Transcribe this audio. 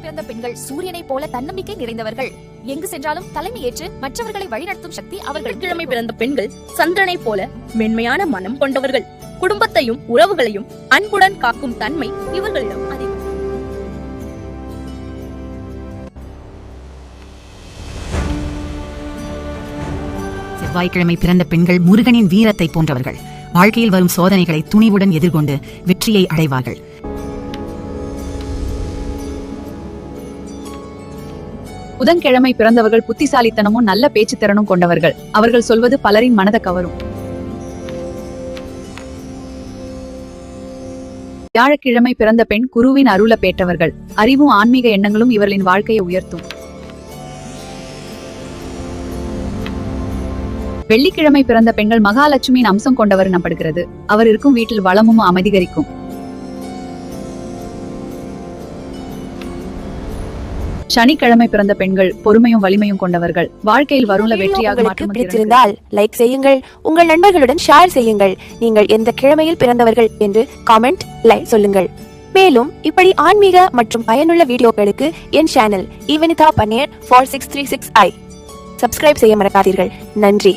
பிறந்த பெண்கள் சூரியனை போல தன்னம்பிக்கை நிறைந்தவர்கள். எங்கு சென்றாலும் தலைமை ஏற்று மற்றவர்களை வழிநடத்தும் சக்தி அவர்கள். கிழமை பிறந்த பெண்கள் சந்திரனை போல மென்மையான மனம் கொண்டவர்கள். குடும்பத்தையும் உறவுகளையும் அன்புடன் காக்கும் தன்மை இவர்களிடம் அதிகம். செவ்வாய்க்கிழமை பிறந்த பெண்கள் முருகனின் வீரத்தை போன்றவர்கள். வாழ்க்கையில் வரும் சோதனைகளை துணிவுடன் எதிர்கொண்டு வெற்றியை அடைவார்கள். புதன்கிழமை பிறந்தவர்கள் புத்திசாலித்தனமும் நல்ல பேச்சு திறனும் கொண்டவர்கள். அவர்கள் சொல்வது பலரின் மனதை கவரும். வியாழக்கிழமை பிறந்த பெண் குருவின் அருள பெற்றவர்கள். அறிவும் ஆன்மீக எண்ணங்களும் இவர்களின் வாழ்க்கையை உயர்த்தும். வெள்ளிக்கிழமை பிறந்த பெண்கள் மகாலட்சுமியின் அம்சம் கொண்டவர் எனப்படுகிறது. அவர் இருக்கும் வீட்டில் வளமும் அமைதிகரிக்கும். சனிக்கிழமை பிறந்த பெண்கள் பொறுமையும் வலிமையும் கொண்டவர்கள். வாழ்க்கையில் வருள்ள வெற்றியாக பிடித்திருந்தால் லைக் செய்யுங்கள், உங்கள் நண்பர்களுடன் ஷேர் செய்யுங்கள். நீங்கள் எந்த கிழமையில் பிறந்தவர்கள் என்று காமெண்ட் லைக் சொல்லுங்கள். மேலும் இப்படி ஆன்மீக மற்றும் பயனுள்ள வீடியோக்களுக்கு என் சேனல் ஈவனிதா பன்னீர் 4636i சப்ஸ்கிரைப் செய்ய மறக்காதீர்கள். நன்றி.